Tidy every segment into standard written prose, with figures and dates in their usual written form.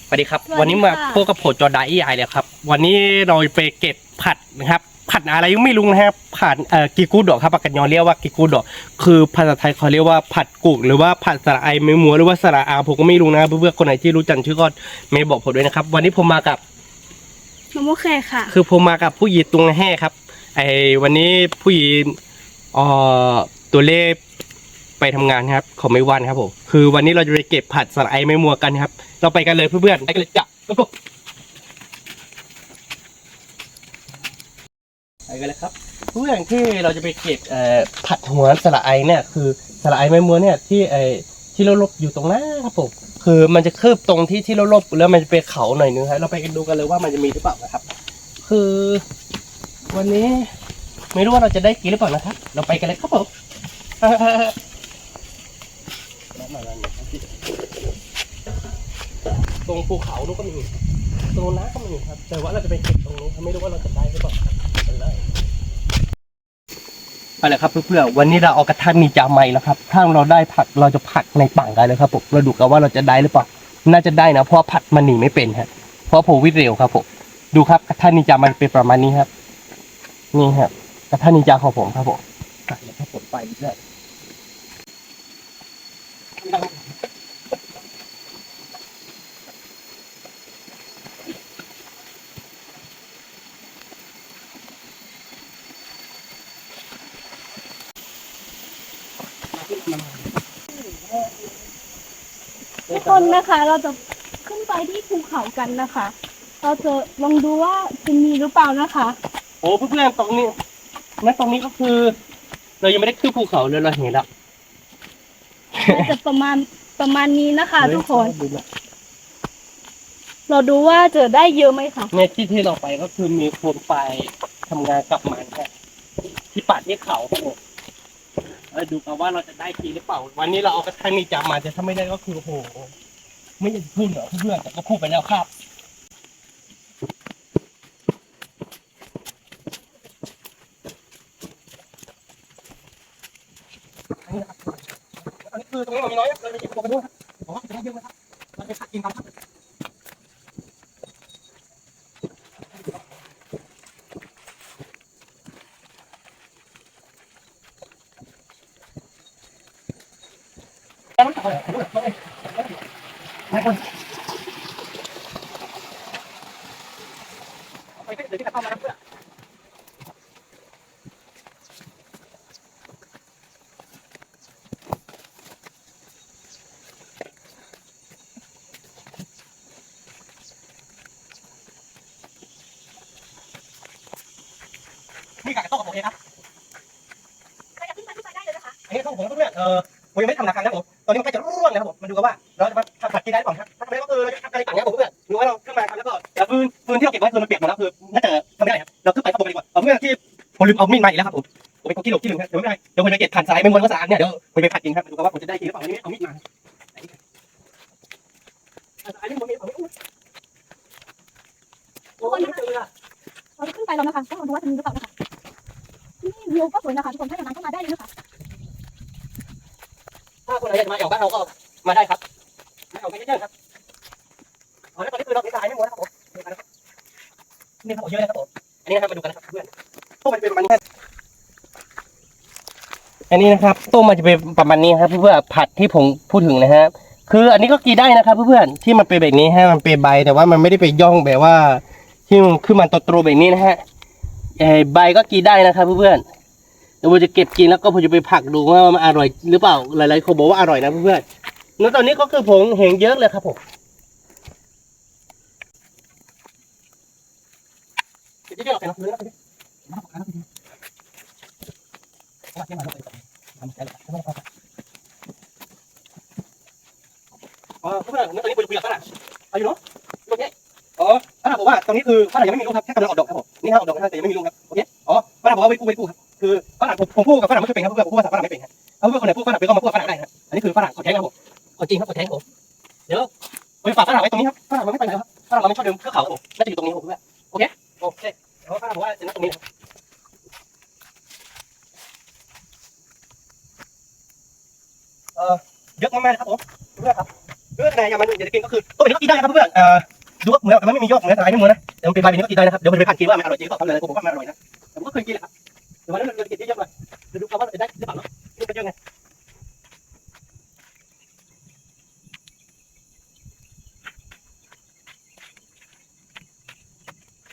สวัสดีครับ สวัสดีค่ะ วันนี้มาพบกับผมจอร์ดไอเลยครับวันนี้เราไปเก็บผัดนะครับผัดอะไรยังไม่รู้นะครับผัดกิกูดอกครับปากกันยอเรียกว่ากิกูดอกคือภาษาไทยเขาเรียกว่าผัดกุกหรือว่าผัดสระไอไม่มัวหรือว่าสระอาผมก็ไม่รู้นะครับเพื่อนๆคนไหนที่รู้จักชื่อก็ไม่บอกผมด้วยนะครับวันนี้ผมมากับ มะม่วงแขกค่ะ คือผมมากับผู้หญิงตุงแห่ครับวันนี้ผู้หญิงตัวเลขไปทำงานครับเขาไม่วันครับผมคือวันนี้เราจะไปเก็บผัดสระไอไม่มัวกันครับเราไปกันเลยเพื่อนๆไปกันเลยจ้ะไปกันเลยครับเพื่อนที่เราจะไปเก็บผัดหัวสระไอเนี่ยคือสระไอไม่มัวเนี่ยที่เราลบอยู่ตรงหน้าครับผมคือมันจะคืบตรงที่เราลบแล้วมันจะเป็นเขาหน่อยนึงครับเราไปกันดูกันเลยว่ามันจะมีหรือเปล่านะครับคือวันนี้ไม่รู้ว่าเราจะได้กินหรือเปล่านะครับเราไปกันเลยครับผมตรงภูเขานู้นก็มีตรงน้าก็มีครับแต่ว่าเราจะไปเก็บตรงนู้นไม่รู้ว่าเราจะได้หรือเปล่าไปเลยครับเพื่อนๆวันนี้เราเอากระทะมีจาไม้แล้วครับถ้าเราได้ผักเราจะผัดในปังกันเลยครับผมเราดูกันว่าเราจะได้หรือเปล่าน่าจะได้นะเพราะผัดมันหนีไม่เป็นฮะเพราะผมวิ่งเร็วครับผมดูครับกระทะนินจามันเป็นประมาณนี้ครับนี่ครับกระทะนินจาของผมครับผมแล้วครับผมไปเรื่อยทุกคนนะคะเราจะขึ้นไปที่ภูเขากันนะคะ เราจะลองดูว่าจะมีหรือเปล่านะคะ โอ้เพื่อนๆตรงนี้ตรงนี้ก็คือ เรายังไม่ได้ขึ้นภูเขาเลยเราเห็นแล้ว น่าจะประมาณนี้นะคะ ทุกคน เราดูว่าจะได้เยอะไหมคะ ในที่เราไปก็คือมีคนไปทำงานกับมันแค่ที่ป่าที่เขาครับผมดูกันว่าเราจะได้ทีหรือเปล่าวันนี้เราเอากระทั่งนี้จับมาแต่ถ้าไม่ได้ก็คือโอ้โหไม่อยากพูดเหรอเพื่อนแต่ก็พูดไปแล้วครับอันนี้คือตรงนี้มันมีน้อยเราไปเก็บตัวกันด้วยครับบอกว่าจะได้เยอะไหมครับเราไปผัดกินกันครับไปเดี๋ยวที่จะเข้ามาครับเพื่อนมีการกระตุ้นกับผมเองครับใครอยากขึ้นไปได้เลยนะคะอันนี้ต้องผมเพื่อนผมยังไม่ทำนาครั้งนะผมตอนนี้มันใกล้จะร่วงนะครับผมมาดูกันว่าเราจะมาผัดกินได้หรือเปล่าครับถ้าไม่ก็คือเราจะทำอะไรต่างๆผมเพื่อนดูว่าเราขึ้นมาทำแล้วก็แต่ฟืนที่เราเก็บไว้คือมันเปียกหมดแล้วคือน่าจะทำไม่ได้ครับเราขึ้นไปข้างบนดีกว่าเพื่อนที่ผมลืมเอามีดมาอีกแล้วครับผมเป็นคนขี้หลงครับเดี๋ยวไม่ได้เดี๋ยวผมจะเก็บผ่านสายไม่ม้วนก็สะอาดเนี่ยเดี๋ยวผมไปผัดกินครับดูกันว่าผมจะได้กินหรือเปล่าวันนี้เอามีดมาสายไม่ม้วนเอาไม่ม้วนโอ้ยไม่เจอ เราจะขึ้นไปแล้วนะคะต้องลองดูว่าจะมีหรือเปล่านะคะนี่วิวก็สวยนะคะทุกคนถ้าอย่างนั้นก็มาได้เลยนะคะ ถ้าคนไหนอยากมาแถวบ้านเราก็มาได้ครับมาแถวกันเยอะๆครับแล้วตอนนี้คือเราเก็บสายไม่ม้วนครับผมนี่ครับผมเยอะเลยครับผมอันนี้นะครับมาดูกันนะครับเพื่อนต้มมันจะเป็นประมาณนี้อันนี้นะครับต้มมันจะเป็นประมาณนี้ครับเพื่อผัดที่ผมพูดถึงนะฮะคืออันนี้ก็กินได้นะครับเพื่อนที่มันเป็นแบบนี้ฮะมันเป็นใบแต่ว่ามันไม่ได้ไปย่องแบบว่าที่ขึ้นมาโตๆแบบนี้นะฮะใบก็กินได้นะครับเพื่อนเดี๋ยวผมจะเก็บกินแล้วก็ผมจะไปผักดูว่ามันอร่อยหรือเปล่าหลายๆคนบอกว่าอร่อยนะเพื่อนแล้วตอนนี้ก็คือผมเห็นเยอะเลยครับผมเดี๋ยวจะเอาไปนะเพื่อนนะเพื่อนตอนนี้ผมจะคุยกับฝรั่งอายุเนาะโอเคฝรั่งบอกว่าตรงนี้คือฝรั่งยังไม่มีลูกครับแค่กำลังออกดอกครับผมนี่ห้าออกดอกนะแต่ยังไม่มีลูกครับโอเคฝรั่งบอกว่าไปกู้ครับคือฝรั่งผมพูดกับฝรั่งไม่เคยเป็นครับเพื่อนผมพูดภาษาฝรั่งไม่เป็นครับเอาเพื่อนคนไหนพูดฝรั่งเป็นก็มาพูดฝรั่งได้ครับอันนี้คือฝรั่งเขาแท้งครับผมเขาจริงครับเขาแท้งผมเดี๋ยวไปฝากฝรั่งไว้ตรงนี้ครับฝรั่งมันไม่ไปไหนครับฝรั่งมันไม่ชอบเดินเทือกเขาครับผมน่าจะอยู่ตรงนี้ครับเพื่อนโอเคเดี๋ยวฝรั่งบอกว่าจะนั่งตรงนี้เยอะมากๆครับผมเพื่อนครับ เรื่องไหนอย่ามันอย่ากินก็คือตัวเป็นก็กินได้นะครับเพื่อนดูว่าเหมือนแต่มันไม่มียอดเหมือนอะไรไม่เหมือนนะแต่มันเป็นใบเป็นก็กินได้นะครับเดี๋ยวมันไปผ่านกินว่ามันอร่อยจริงก็ทำเลยผมบอกว่ามันอร่อยนะแต่ผมก็เคยกินแหละครับแต่วันนั้นมันกินเยอะๆเลยเดี๋ยวดูกันว่าจะได้หรือเปล่าเนาะนี่เป็นเยอะไง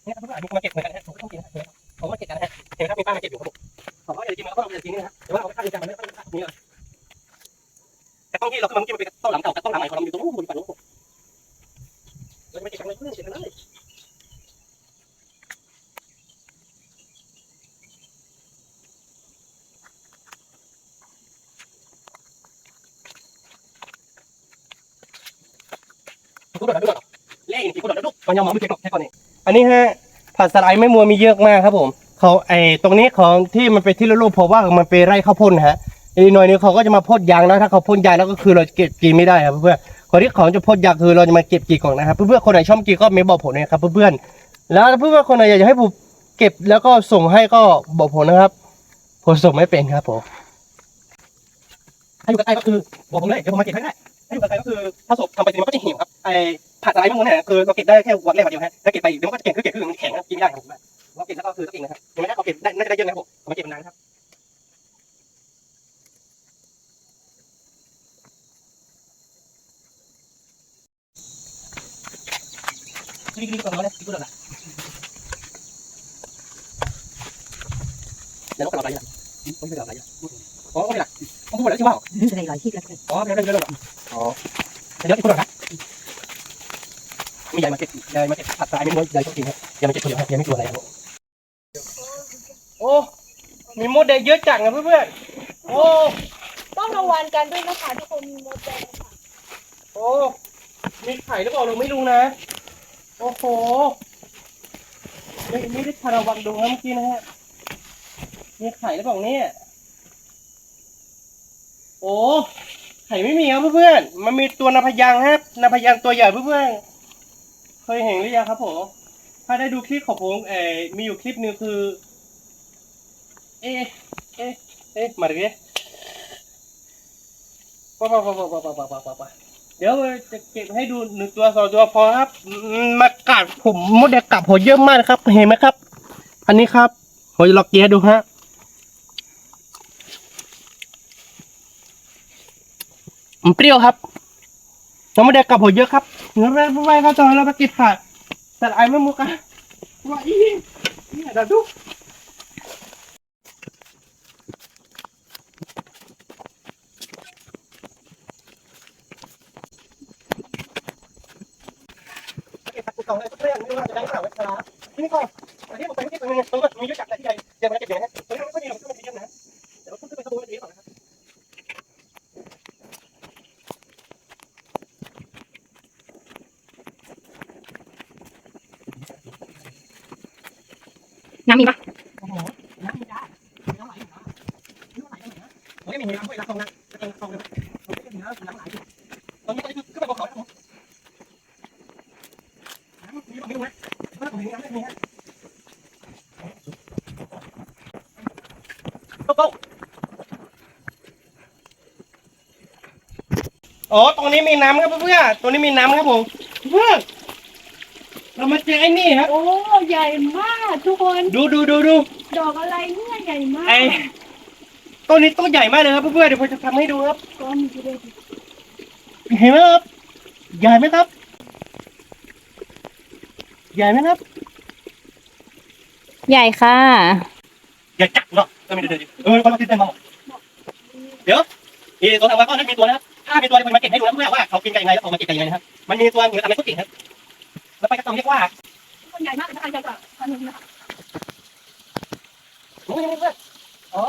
เนี่ยครับเพื่อนมีคนมาเก็บเหมือนกันนะผมก็ต้องกินนะผมก็เก็บกันนะเห็นไหมครับมีป้ามาเก็บอยู่ครับผมก็อยากกินมันก็ต้องอยากกินนี่นะแต่ว่าเราไม่ค่าดีจังมันไม่ค่อยนี่เลยแต่ต้องที่เราขึ้นมาเมื่อกี้มันเป็นต้นหลังเก่ากับต้นหลังใหม่ของเราอยู่ตรงนู้นบนฝั่งนู้นเราจะไม่เก็บกันเลยเพื่อนเก็บกันเลยกูโดดด้วยเล่นกูโดดด้วยลูกมันยังมองไม่เก็บหรอกแค่ก่อนนี่อันนี้ฮะผัดสไลด์ไม่มัวมีเยอะมากครับผมเขาตรงนี้ของที่มันเป็นที่รูปเพราะว่ามันเป็นไร่ข้าวโพดนะฮะอีกหน่อยนึงเขาก็จะมาพ่นยางแล้วถ้าเขาพ่นยางแล้วก็คือเราเก็บกินไม่ได้ครับเพื่อนคนที่เขาจะพ่นยางคือเราจะมาเก็บกี่กล่องนะครับเพื่อนๆคนไหนชอบกินก็ไม่บอกผมนะครับเพื่อนๆแล้วเพื่อนๆคนไหนอยากจะให้ผมเก็บแล้วก็ส่งให้ก็บอกผมนะครับผมส่งไม่เป็นครับผมถ้าอยู่ใกล้ก็คือบอกผมเลยเดี๋ยวผมมาเก็บให้ได้ถ้าอยู่ไกลก็คือถ้าศพทำไปทีมันก็จะเหี่ยวครับผัดอะไรไม่รู้เนี่ยคือเราเก็บได้แค่วันแรกวันเดียวฮะถ้าเก็บไปเดี๋ยวมันก็จะเก็บคือมันแข็งกินไม่ได้ครับผมเราเก็บแล้วก็คือต้องกินนะครับยังไม่ได้เราเก็บได้น่าจะได้เยอะนะครับผมมาเก็บนานครับนี่ก็ร้อนเลยนี่ก็ร้อนละเดี๋ยวเราไปอะไรอย่างไม่ได้อะไรอย่างอ๋อไม่ได้ผมพูดแล้วใช่ไหมจะได้ลอยที่แล้วกัน อ๋อไม่ได้อ๋อเดี๋ยวอีกคนหนึ่งนะมีใหญ่มาเก็บผัดทรายไม่รู้ใหญ่ต้องกินครับยังไม่เก็บคนเดียวยังไม่กลัวอะไรครับโอ้มีมดแดงเยอะจังนะเพื่อนๆโอ้ ต้องระวังกันด้วยนะคะทุกคนมีมดแดงค่ะ โอ้มีไข่หรือเปล่าเราไม่รู้นะโอ้โหไม่ได้ทาระวังดูนะเมื่อกี้นะฮะมีไข่หรือเปล่าเนี่ยโอ้ไข่ไม่มีครับเพื่อนๆมันมีตัวนาพยางครับนาพยางตัวใหญ่เพื่อนๆเคยเห็นหรือยังครับผมถ้าได้ดูคลิปของผมมีอยู่คลิปนึงคือเมาดิป่ะเดี๋ยวจะเก็บให้ดู1 ตัว 2 ตัวพอครับมากัดผมมดแดงกัดผมเยอะมากครับเห็นไหมครับอันนี้ครับผมจะลองเกียร์ดูฮะมันเปรี้ยวครับน้องมดแดงกัดผมเยอะครับเนื้อแร่ไว้ครับตอนเราไปกินผัดแต่ไอ้ไม่มุกอะว่าอีนี่เดี๋ยวดูกล่องเลยเพื่อนไม่รู้ว่าจะได้ข่าวไว้ครับที่นี่ก็อันนี้ผมไปไม่ได้ตรงนี้ตรงนี้มีเยอะจัดที่ใหญ่เดี๋ยวมันจะเก็บเยอะนะตรงนี้ไม่ค่อยมีหรอกที่มันมีเยอะนะเดี๋ยวขึ้นไปขโมยดีก่อนนะครับน้ำมีปะ โอ้โหน้ำมีจ้าน้ำไหลนะน้ำไหลนะโอ้ยมีน้ำด้วยน้ำตรงนั้นตรงเลยโอ้ยมีน้ำไหลตรงนี้คือขึ้นไปบนเขาครับผมน้ำมีบ้างไหมว่าผมเห็นน้ำไม่มีฮะโก้อ๋อตรงนี้มีน้ำครับเพื่อนตรงนี้มีน้ำครับผมเพื่อนเรามาเจอไอ้นี่ครับ โอ้ใหญ่มากทุกคน ดู ดอกอะไรเนี่ยใหญ่มาก ไอ้ต้นนี้ต้นใหญ่มากเลยครับเพื่อนๆเดี๋ยวผมจะทำให้ดูครับ ก็มีด้วย เห็นไหมครับใหญ่ไหมครับใหญ่ไหมครับ ใหญ่ค่ะ ใหญ่จัดเนาะก็ไม่ได้คนมาติดเต็มมาเดี๋ยวตัวทางวัดก็นั้นมีตัวนะครับถ้ามีตัวมันมาเก็บให้ดูนะเพื่อนว่าเขากินกันยังไงแล้วเขามาเก็บกันยังไงนะครับมันมีตัวเหมือนอะไรก็เก่งครับแล้วไปก็ต้องเรียกว่า คนใหญ่มากนะคะใหญ่กว่าอันนี้นะคะ โอ้ยเพื่อนอ๋อ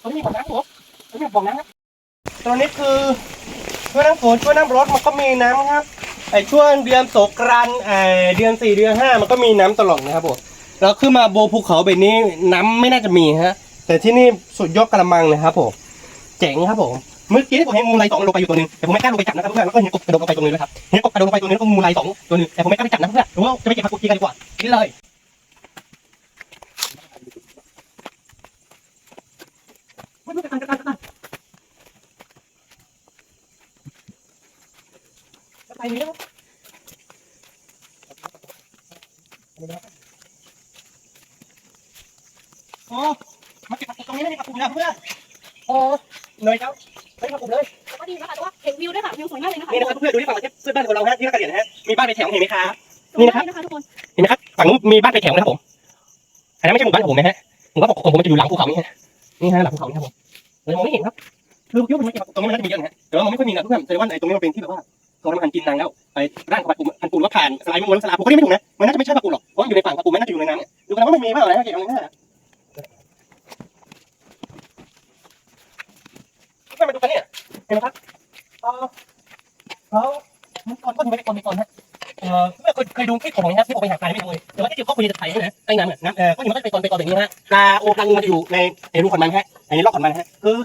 ตรงนี้มีบ่อน้ำผมตรงนี้บ่อน้ำครับตรงนี้คือช่วยน้ำฝนช่วยน้ำรถมันก็มีน้ำครับช่วงเดือนสงกรานต์เดือน4 เดือน 5มันก็มีน้ำตลอดนะครับผมแล้วขึ้นมาโบภูเขาแบบนี้น้ำไม่น่าจะมีฮะแต่ที่นี่สุดยอดกระมังเลยครับผมเจ๋งครับผมเมื่อกี้ผมเห็นงูลาย2ลงไปอยู่ตัวนึงแต่ผมไม่กล้าลงไปจับนะครับเพื่อนแล้วก็เห็นกบกระโดดลงไปตรงนึงด้วยครับเห็นกบกระโดดลงไปตรงนึงแล้วก็งูลาย2ตัวนึงแต่ผมไม่กล้าไปจับนะเพื่อนหรือว่าจะไปเก็บผักกุดจีกันดีกว่ากินเลย ไปนี้แล้วโอ้มาเก็บผักตรงนี้ได้ผักกูนะเพื่อนโอ้เหนื่อยแล้วไม่ผักกูเลย ก็ดีนะคะแต่ว่าเห็นวิวด้วยค่ะวิวสวยมากเลยนะคะ นี่นะครับเพื่อนดูที่ฝั่งเพื่อนบ้านของเราฮะที่นักเรียนฮะมีบ้านเป็นแถวเห็นไหมครับนี่นะครับ ทุกคน เห็นไหมครับฝั่งนู้นมีบ้านเป็นแถวนะครับผมอันนั้นไม่ใช่หมู่บ้านของผมนะฮะหมู่บ้านของผมมันจะอยู่หลังภูเขานี่ฮะนี่ฮะหลังภูเขานี่ครับผมเรามองไม่เห็นครับคือคิดว่ามันตรงนี้มันน่าจะมีเยอะนะแต่ว่ามันไม่ค่อยมีนะเพื่อนแสดงว่าไอ้ตรงนี้มันเป็นที่แบบว่าเขาทำอาหารกินนานแล้วไอ้ร่างของพันปูนว่าผ่านสไลด์ม้วนสลาผมก็ไม่ถูกนะมันน่าจะไม่ใช่พันปูนหรอกเพราะอยู่ในฝั่งพันปูนมันน่าจะอยู่ในน้ำเนี่ยดูกันว่าไม่มีมากเลยนะเกี่ยวกับอะไรนะเพื่อนมาดูกันเนี่ยเห็นไหมครับเขามันก่อนก็ดูไปก่อนฮะเคยดูคลิปของไหมครับที่ผมไปหาปลาไม่เคยแต่ว่าที่เขาคุยจะถ่ายให้นะใต้น้ำน้ำก็อยู่มันก็ไปก่อนแบบนี้ฮะปลาโอปลางูมันจะอยู่ในรูขอนมันฮะในรอบขอนมันฮะคือ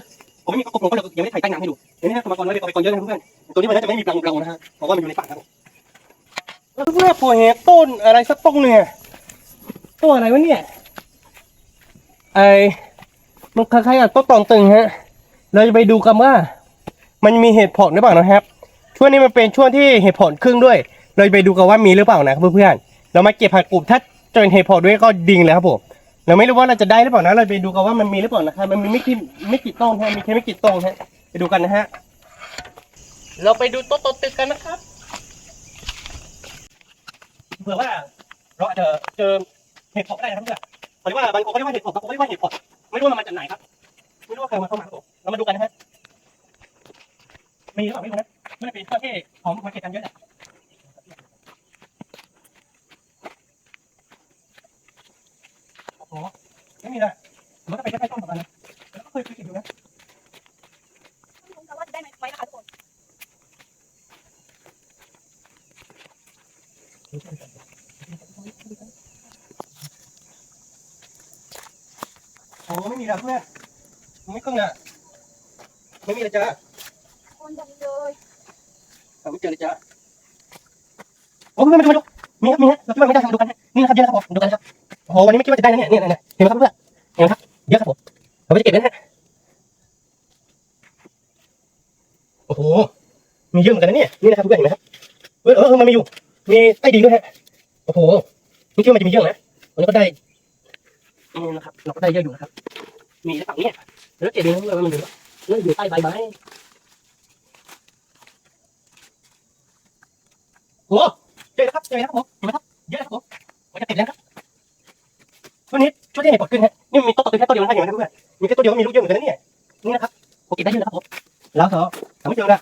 ผมไม่มีกระปุกก็เลยยังไม่ถ่ายใต้น้ำให้ดูเห็นไหมฮะตัวก่อนไว้ไปก่อนเยอะนะเพื่อนตัวนี้มันน่าจะไม่มีปลางูนะฮะเพราะว่ามันอยู่ในป่าครับแล้วเพื่อพอเห็นต้นอะไรสักต้นเนี่ยตัวอะไรวะเนี่ยมันคล้ายๆกับต้นตองตึงฮะเราจะไปดูกันว่ามันมีเห็ดเพาะหรือเปล่านะครับช่วงนี้มันเป็นช่วงที่เห็ดเพาะครึ่งด้วยเราจะไปดูกันว่ามีหรือเปล่านะครับเพื่อนๆเรามาเก็บผักกูดถ้าเจอเห็ดเพาะด้วยก็ดิ่งเลยครับผมเราไม่รู้ว่าเราจะได้หรือเปล่านะเราไปดูกันว่ามันมีหรือเปล่านะครับมันมีไม่กี่ต้นฮะมีแค่ไม่กี่ต้นฮะไปดูกันนะฮะเราไปดูต้นตึกกันนะครับเผื่อว่าเราอาจจะเจอเห็ดเพาะได้นะครับเพื่อนหรือว่าบางคนเขาเรียกว่าเห็ดเพาะบางคนเรียกว่าเห็ดเพาะไม่รู้ว่ามันมาจากไหนครับไม่รู้ว่าใครมาเข้ามาครับผมเรามาดูกันนะฮะมีหรือเปล่าไม่รู้นะมันเป็นประเทศของมาเก็ตกันเยอะแหละโอ้โหไม่มีนะมันก็เป็นแค่ต้นของมันนะแล้วก็เคยเก็บอยู่นะ ไม่รู้ว่าจะได้ไหมนะคะทุกคน โอ้ไม่มีแล้วเพื่อนไม่เครื่องอ่ะไม่มีเลยจ้า คนดำเลย ไม่เจอเลยจ้าโอ้เพื่อนมาดูมีครับเราคิดว่าไม่ได้ทำดูกันนี่นะครับเยอะครับผมดูกันครับโอ้โหวันนี้ไม่คิดว่าจะได้นะเนี่ยเห็นไหมครับเพื่อนเห็นไหมครับเยอะครับผมเราไปเก็บเลยนะโอ้โหมีเยอะเหมือนกันนะเนี่ยนี่นะครับเพื่อนเห็นไหมครับมันมีอยู่มีใต้ดินด้วยฮะโอ้โหไม่คิดว่ามันจะมีเยอะนะวันนี้ก็ได้นี่นะครับเราก็ได้เยอะอยู่นะครับมีในฝั่งนี้แล้วเก็บเองเลยมันอยู่ใต้ใบไม้โอ้เจอแล้วครับผมเห็นไหมครับเยอะครับผมมันจะติดแล้วครับช่วงที่เห็ดปอดขึ้นฮะนี่มีต้นตอแค่ต้นเดียวนะเห็นไหมครับเพื่อนมีแค่ต้นเดียวมีลูกเยอะเหมือนกันนะเนี่ยนี่นะครับผมเก็บได้เยอะนะครับผมแล้วแต่ไม่เจอละ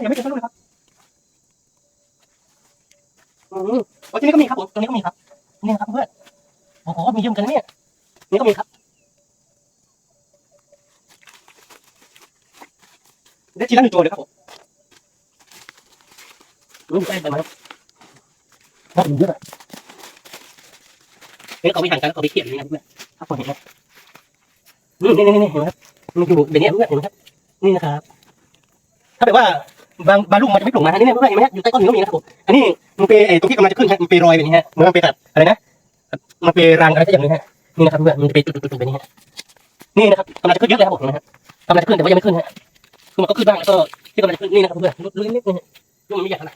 ยังไม่เจอสักลูกเลยครับที่นี่ก็มีครับผมตรงนี้ก็มีครับนี่นะครับเพื่อนโอ้โหมีเยอะเหมือนกันเนี่ยนี่ก็มีครับได้ทีละ1 ตัวเลยครับผมได้ไปไหมครับเยอะเลยนี่เขาไปหั่นกันเขาไปเขี่ยนี่นะเพื่อนถ้าคนเห็นนะนี่เห็นไหมครับมันอยู่แบบนี้เพื่อนเห็นไหมครับนี่นะครับถ้าแบบว่าบางลูกมันจะไม่โผล่มานี่เพื่อนเห็นไหมอยู่ใต้ต้นนี้ก็มีนะครับผมอันนี้มันเป็นตรงที่กำลังจะขึ้นฮะมันเป็นรอยแบบนี้ฮะมันเป็นแบบอะไรนะมันเป็นรังอะไรสักอย่างนึงฮะนี่นะครับเพื่อนมันจะเป็นตุ่ๆแบบนี้ฮะนี่นะครับกำลังจะขึ้นเยอะเลยครับผมนะฮะกำลังจะขึ้นแต่ว่ายังไม่ขึ้นฮะคือมันก็ขึ้นบ้างแล้วก็ที่กำลังจะขึ้นนี่นะครับเพื่อนลูกเล็กๆนี่ลูกมันไม่ใหญ่เท่าไหร่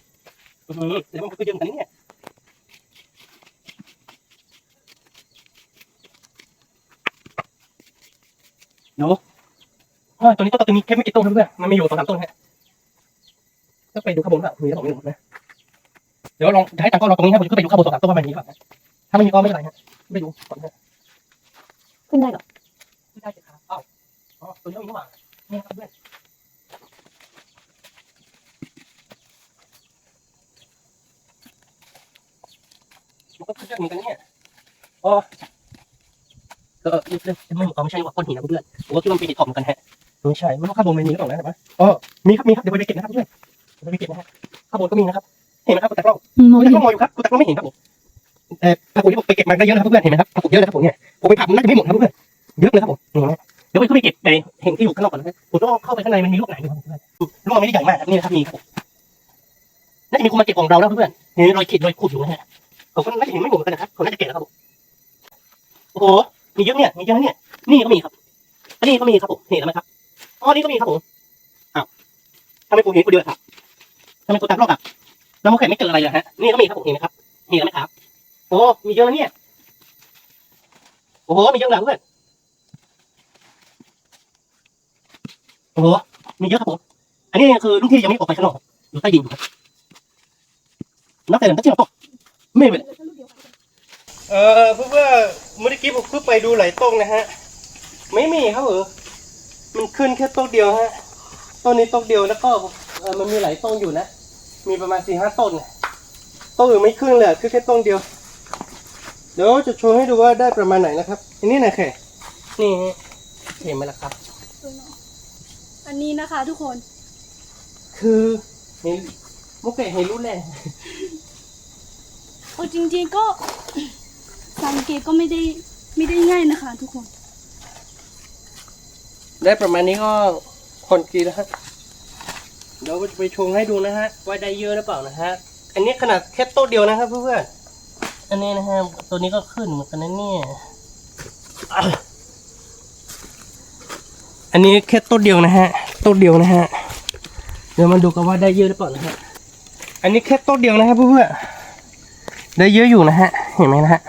แล้วมันก็ขึ้นเยอะเหมือนกันนี่เนาะตัวนี้ต้นมีแค่ไม่กี่ต้นเพื่อนมันมีอยู่2-3 ต้นฮะก็ไปดูข้างบนแบบมีแล้วบอกไม่หมดนะเดี๋ยวลองให้ตากล้องลองตรงนี้ครับผมก็ไปดูข้างบน2-3 ต้นว่ามันมีแบบถ้าไม่มีก็ไม่เป็นไรฮะไปดูก่อนฮะ ขึ้นได้เหรอ ไม่ได้สิครับอ้าวตัวนี้มีหว่านี่ครับเพื่อนมันก็ขึ้นเยอะเหมือนกันเนี่ยไม่ใช่ว่าก้อนหินนะเพื่อนผมก็คิดว่ามันเป็นหินทองเหมือนกันฮะไม่ใช่ไม่รู้ข้างบนมันมีหรือเปล่านะเห็นไหมมีครับเดี๋ยวไปเก็บนะครับเพื่อนเดี๋ยวไปเก็บนะฮะข้างบนก็มีนะครับเห็นไหมครับกูตากล้องมองอยู่ครับกูตากล้องไม่เห็นครับผมปลาปูที่ผมไปเก็บมาได้เยอะนะครับเพื่อนเห็นไหมครับปลาปูเยอะนะครับผมเนี่ยผมไปผับน่าจะไม่หมดครับเพื่อนเยอะเลยครับผมเห็นไหมเดี๋ยวไปเก็บไปเห็นที่อยู่ข้างนอกก่อนนะผมต้องเข้าไปข้างในมันมีลูกไหนอยู่ครับเพื่อนลูกไม่ได้ใหญ่มากครับนี่นะครับมีครับน่าจะมีคนมาเก็บของเราแล้วเพื่อนเห็นรอยขีดรอยขูดอยู่นะฮะผมก็น่าจะเห็นไม่หมดกันนะครับเขาน่าจะเก็บแล้วครับผมโอ้โหมีเยอะเนี่ยมีเยอะเนี่ยนี่ก็มีครับอันนี้ก็มีครับผมเห็นไหมครับนี่ก็มีครับผมอ้าว ทำไมผมเห็นคนเดียวครับทำไมตัวตามรอบอ่ะแล้วมันแข็งไม่เจออะไรเลยฮะนี่ก็มีครับผมเห็นไหมครับมีแล้วไหมครับโอ้มีเยอะนะเนี่ยโอ้โหมีเยอะเลยเพื่อนโอ้โหมีเยอะครับผมอันนี้คือลูกที่ยังไม่ออกไปข้างนอกอยู่ใต้ดินอยู่ครับนักแต่ก็จริงตกไม่เป็นเพื่อเมื่อกี้ผมเพิ่งไปดูหลายต้นนะฮะไม่มีครับมันขึ้นแค่ต้นเดียวฮะต้นนี้ต้นเดียวแล้วก็มันมีหลายต้นอยู่นะมีประมาณ4-5ต้นต้นอื่นไม่ขึ้นเลยขึ้นแค่ต้นเดียวเดี๋ยวจะโชว์ให้ดูว่าได้ประมาณไหนนะครับอันนี้นะแค่นี่เห็นไหมล่ะครับ อันนี้นะคะทุกคน คือเห็นมุกเกะเห็นรู้แหละ โอ้จริงๆก็สังเกตก็ไม่ได้ง่ายนะคะ ทุกคน ได้ประมาณนี้ก็คนกินแล้วฮะเดี๋ยวไปชงให้ดูนะฮะว่าได้เยอะหรือเปล่านะฮะอันนี้ขนาดแค่ต้นเดียวนะครับเพื่อนๆอันนี้นะฮะตัวนี้ก็ขึ้นเหมือนกันนะเนี่ยอันนี้แค่ต้นเดียวนะฮะต้นเดียวนะฮะเดี๋ยวมาดูกันว่าได้เยอะหรือเปล่านะฮะอันนี้แค่ต้นเดียวนะครับเพื่อนๆได้เยอะอยู่นะฮะเห็นไหมนะฮะ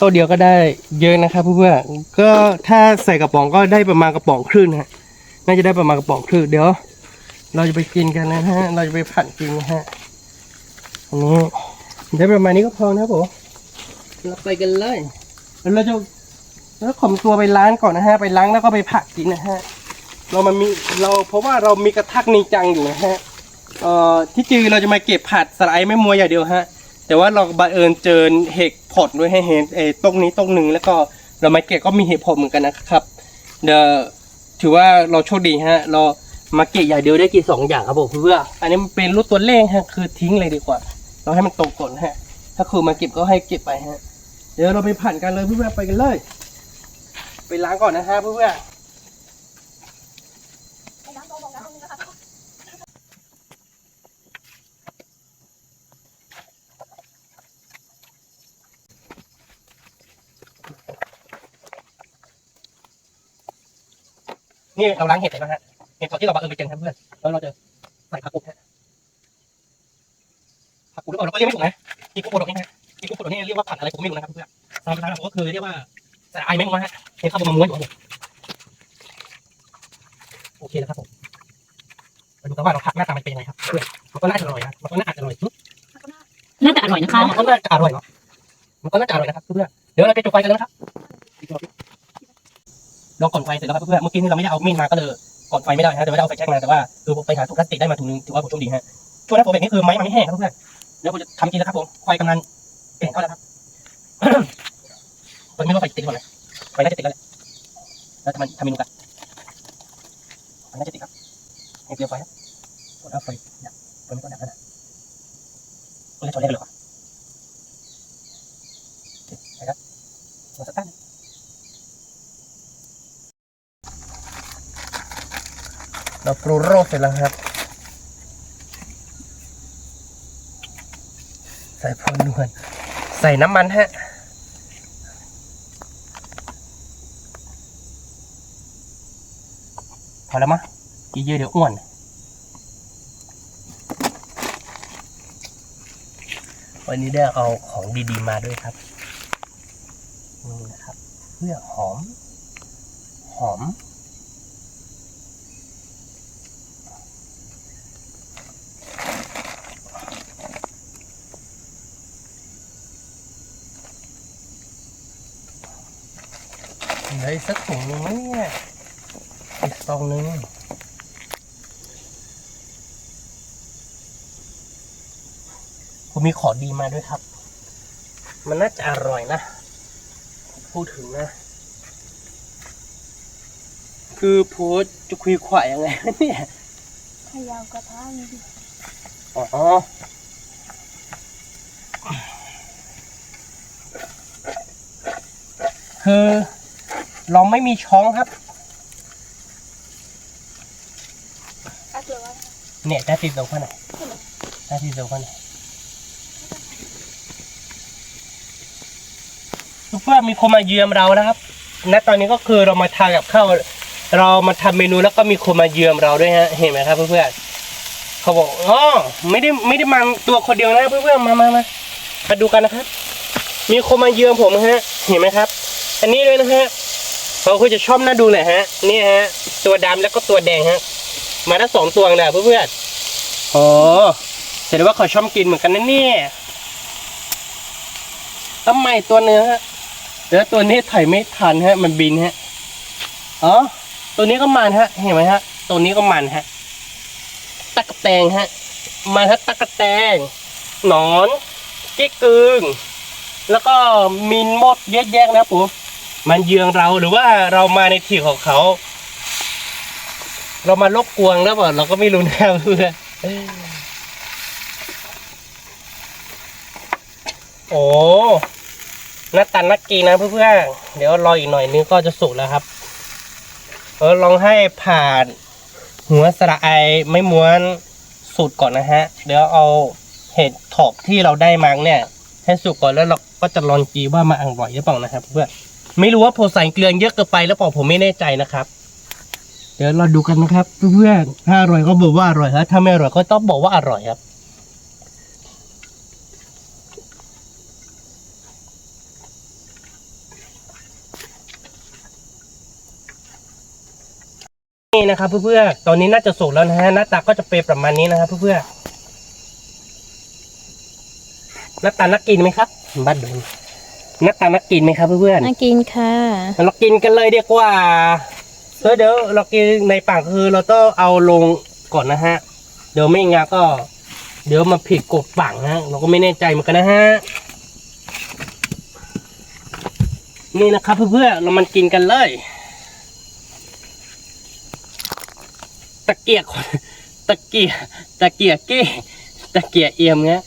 ต้นเดียวก็ได้เยอะนะครับเพื่อนๆก็ถ้าใส่กระป๋องก็ได้ประมาณกระป๋องครึ่งนะฮะน่าจะได้ประมาณกระป๋องครึ่งเดี๋ยวเราจะไปกินกันนะฮะเราจะไปผัดกินนะฮะอันนี้ได้ประมาณนี้ก็พอนะครับผมเราไปกันเลยเราจะขอมตัวไปล้างก่อนนะฮะไปล้างแล้วก็ไปผัดกินนะฮะเพราะว่าเรามีกระทักนิจังอยู่นะฮะที่จริงเราจะมาเก็บผัดสไลด์ไม่มัวอย่างเดียวฮะแต่ว่าเราบังเอิญเจอเห็ดผดด้วยให้เห็นต้นนี้ต้นหนึ่งแล้วก็เรามาเก็บก็มีเห็ดผดเหมือนกันนะครับเดี๋ยวถือว่าเราโชคดีฮะเรามาเก็บอย่างเดียวได้กี่2อย่างครับผมเพื่ออันนี้มันเป็นรูปตัวเลขฮะคือทิ้งเลยดีกว่าเราให้มันตรงก่อนฮะถ้าคือมาเก็บก็ให้เก็บไปฮะเดี๋ยวเราไปผัดกันเลยเพื่อนๆไปกันเลยไปล้างก่อนนะฮะเพื่อนนี่เราล้างเห็ดเสร็จแล้วฮะเห็ดที่เราบังเอิญไปเจอครับเพื่อนแล้วเราจะใส่ผักกุดฮะผักกุดหรือเปล่าเราก็เรียกไม่ถูกนะอีกุ๊กโปรดนี่ฮะอีกุ๊กโปรดนี่เรียกว่าผัดอะไรผมไม่รู้นะครับเพื่อนตามภาษาผมก็คือเรียกว่าใส่ไอไม่มัวฮะเห็ดข้าวบนม้วนอยู่ครับผมโอเคแล้วครับผมมาดูกันว่าเราผัดหน้าตามันเป็นยังไงครับเพื่อนมันก็น่าจะอร่อยนะมันก็น่าจะอร่อย น่าจะอร่อยนะคะ มันก็น่าจะอร่อยเนาะมันก็น่าจะอร่อยนะครับเพื่อนเดี๋ยวเราไปจุดไฟกันแล้วนะครับเราก่อนไฟเสร็จแล้วครับเพื่อนเมื่อกี้นี่เราไม่ได้เอามีดมาก็เลยก่อนไฟไม่ได้ฮะเดี๋ยวไม่ได้เอาไฟแช็กมาแต่ว่าคือไปหาถุงพลาสติกได้มาถุงนึงถือว่าผมโชคดีฮะช่วงนั้นผมแบบนี้คือไม้มันไม่แห้งครับเพื่อนเดี๋ยวผมจะทำกินแล้วครับผมไฟกำลังเปลี่ยนเข้าแล้วครับผมไม่รู้ไฟจะติดก่อนเลยไฟน่าจะติดแล้วแหละแล้วจะมันทำเมนูกันมันน่าจะติดครับเดี๋ยวไฟนะกดเอาไฟดับไฟไม่ก็ดับแล้วนะก็เลยชนแรกเลยว่ะไปครับมาสตาร์ทเราปรุงรสเสร็จแล้วครับใส่พริกนวลใส่น้ำมันฮะพอแล้วมั้ยกินเยอะเดี๋ยวอ้วนวันนี้ได้เอาของดีๆมาด้วยครับนี่นะครับเพื่อหอมเหลืออีกสักถุงนึงไหมเนี่ยอีกซองนึงผมมีของดีมาด้วยครับมันน่าจะอร่อยนะพูดถึงนะคือโพสจะคุยขวายยังไงเนี่ย ขยาวกระทะนี่ดิ อ๋อคือเราไม่มีช้องครับเนี่ยได้ติดตรงข้างไหนได้ติดตรงข้างไหนทุกเพื่อนมีคนมาเยือนเรานะครับณตอนนี้ก็คือเรามาทานกับข้าว เรามาทำเมนูแล้วก็มีคนมาเยือนเราด้วยฮะเห็นไหมครับเพื่อนๆเขาบอกอ๋อไม่ได้มาตัวคนเดียวนะเพื่อนๆมาดูกันนะครับมีคนมาเยือนผมฮะเห็นไหมครับอันนี้ด้วยนะฮะเขาคุยจะชอบน่าดูหน่อยฮะนี่ฮะตัวดำแล้วก็ตัวแดงฮะมาทั้ง2 ตัวเลยเพื่อนๆอ๋อแสดงว่าเขาชอบกินเหมือนกันนะเนี่ยทำไมตัวเนื้อฮะเดี๋ยวตัวนี้ถ่ายไม่ทันฮะมันบินฮะอ๋อตัวนี้ก็มันฮะเห็นไหมฮะตัวนี้ก็มันฮะตะกะแตงฮะมาฮะตะกะแตงหนอนกิ๊กกึ่งแล้วก็มินมดแยกๆนะผมมันเยืองเราหรือว่าเรามาในที่ของเขาเรามาลบกวนแล้วเปล่าเราก็ไม่รู้นะเพื่อนโอ้หน้าตาน่ากินนะเพื่อนๆเดี๋ยวรออีกหน่อยนึงก็จะสุกแล้วครับลองให้ผ่านหัวสระไอไม่ม้วนสูตรก่อนนะฮะเดี๋ยวเอาเห็ดถอบที่เราได้มาเนี่ยให้สุกก่อนแล้วเราก็จะลองจีว่ามันอร่อยหรือเปล่านะครับเพื่อนไม่รู้ว่าผมใส่เกลือเยอะเกินไปแล้วเปล่าผมไม่แน่ใจนะครับเดี๋ยวเราดูกันนะครับเพื่อนถ้าอร่อยก็บอกว่าอร่อยครับถ้าไม่อร่อยก็ต้องบอกว่าอร่อยครับนี่นะครับเพื่อนๆตอนนี้น่าจะสุกแล้วนะฮะหน้าตาก็จะเป็นประมาณนี้นะครับเพื่อนๆหน้าตาน่ากินไหมครับบ้านดูหน้าตาน่ากินไหมครับเพื่อนๆ น่ากินค่ะ เรากินกันเลยดีกว่าเดี๋ยวเรากินในปากคือเราต้องเอาลงก่อนนะฮะเดี๋ยวไม่งั้นก็เดี๋ยวมาผิดกฎฝั่งฮะเราก็ไม่แน่ใจเหมือนกันนะฮะนี่นะครับเพื่อนๆเรามันกินกันเลยตะเกียกตะเกียเก้ตะเกียเอียมเงี้ย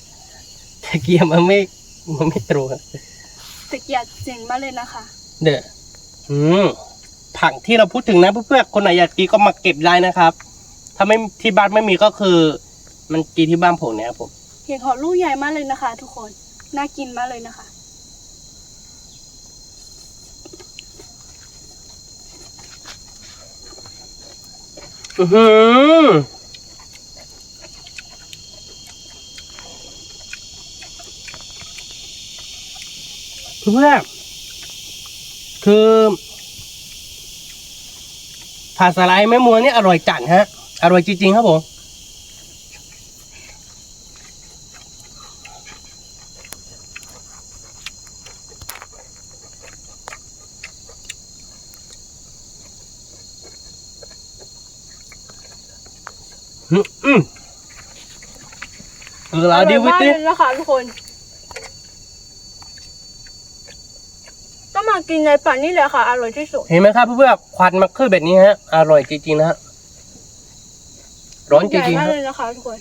ตะเกียมันไม่ตรง ตะเกียบเจ๋งมากเลยนะคะ เด้อผักที่เราพูดถึงนะเพื่อนๆคนไหนอยากกินก็มาเก็บได้นะครับถ้าไม่ที่บ้านไม่มีก็คือ มันกินที่บ้านผมเนี่ยครับผม เห็ดหอมลูกใหญ่มากเลยนะคะ ทุกคนน่ากินมากเลยนะคะ เพื่อนคือผัดสไลด์แม่มัวนี่อร่อยจัดฮะอร่อยจริงๆครับผมเราดีวิตี้ นะคะทุกคนก็มากินในป่านี่แหละค่ะอร่อยที่สุด เห็นไหมครับเพื่อนๆควันมันขึ้นแบบนี้ฮะอร่อยจริงๆนะฮะร้อนจริงๆ ใหญ่ ค มา รับกเลยนะคะทุกคน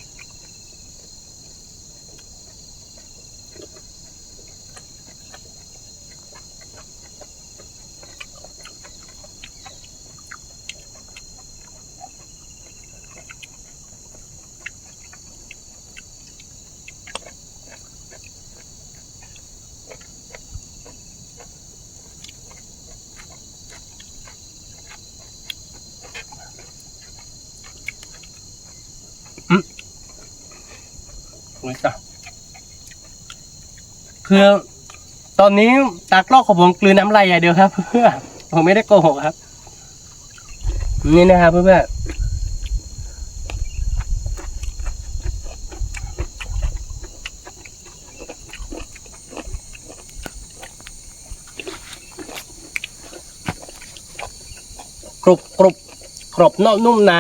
คือตอนนี้ตากล้องของผมกลืนน้ำลายอย่างเดียวครับเพื่อนผมไม่ได้โกหกครับนี่นะครับเพื่อนกรุบนอกนุ่มใน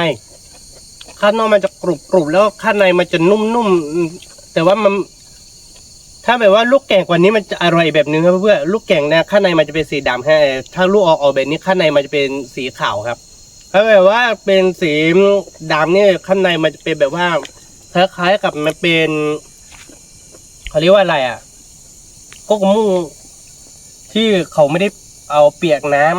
ข้างนอกมันจะกรุบแล้วข้างในมันจะนุ่มแต่ว่ามันถ้าแบบว่าลูกแก่งกว่านี้มันจะอร่อยแบบนึงครับเพื่อนลูกแก่งนะข้างในมันจะเป็นสีดำฮะถ้าลูกออกแบบนี้ข้างในมันจะเป็นสีขาวครับถ้าแบบว่าเป็นสีดำนี่ข้างในมันจะเป็นแบบว่าคล้ายๆกับมันเป็นเขาเรียกว่าอะไรอ่ะก็กมุ้งที่เขาไม่ได้เอาเปียกน้ำ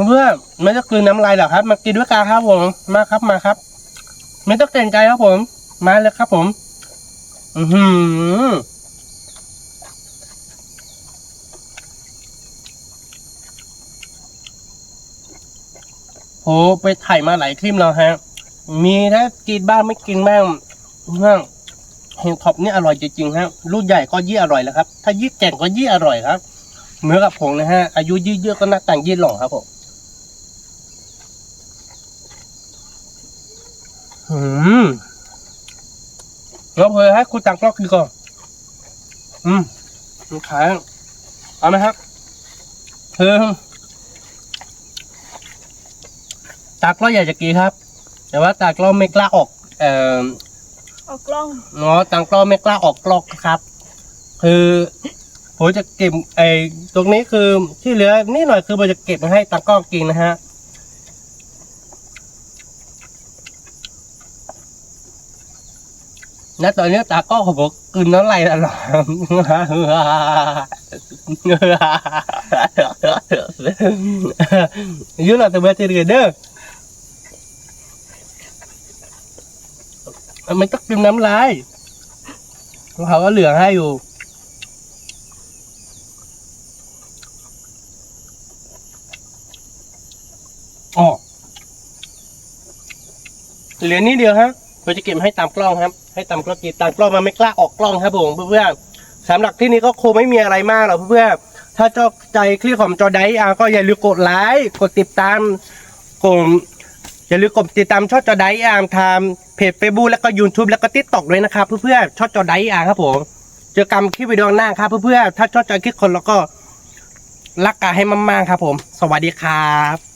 เพื่อนไม่ต้องกลืนน้ำลายหรอกครับมากินด้วยกันครับผมมาครับมาครับ ไม่ต้องเกรงใจครับผมมาเลยครับผม โหไปถ่ายมาหลายคลิปแล้วฮะมีถ้ากินบ้างไม่กินบ้างเฮงท็อปนี่อร่อยจริงๆฮะลูกใหญ่ก็ยิ่งอร่อยแล้วครับถ้ายิ่งแก่งก็ยิ่งอร่อยครับเหมือนกับผมนะฮะอายุยิ่งเยอะก็หน้าต่างยิ่งหล่อครับผมแล้วเพอให้คุณตังกล้องกินก่อนขายเอาไหมครับตากล้องอยากจะกินครับแต่ว่าตากล้องไม่กล้าออกออกกล้องตากล้องไม่กล้าออกกล้องครับคือผมจะเก็บตรงนี้คือที่เหลือนี่หน่อยคือผมจะเก็บมาให้ตากล้องกินนะฮะณตอนนี้ตากล้องของผมกินน้ำลายแล้วหรอยืนหลับแต่เมื่อเจอเด้อมันต้องกินน้ำลายเขาก็เหลือให้อยู่เหลือนิดเดียวครับเราจะเก็บให้ตามกล้องครับให้ตามกล้องกินตามกล้องมันไม่กล้าออกกล้องครับผมเพื่อนๆสำหรับที่นี้ก็คงไม่มีอะไรมากหรอกเพื่อนๆถ้าชอบใจคลิปของจอไดก็อย่าลืมกดไลค์กดติดตามอย่าลืมกดติดตามช่องจอไดทางเพจ Facebook แล้วก็ YouTube แล้วก็ TikTok ด้วยนะครับเพื่อนๆช่องจอไดครับผมเจอกันคลิปวิดีโอหน้าครับเพื่อนๆถ้าชอบใจคลิปคนแล้วก็รักกันให้มากๆครับผมสวัสดีครับ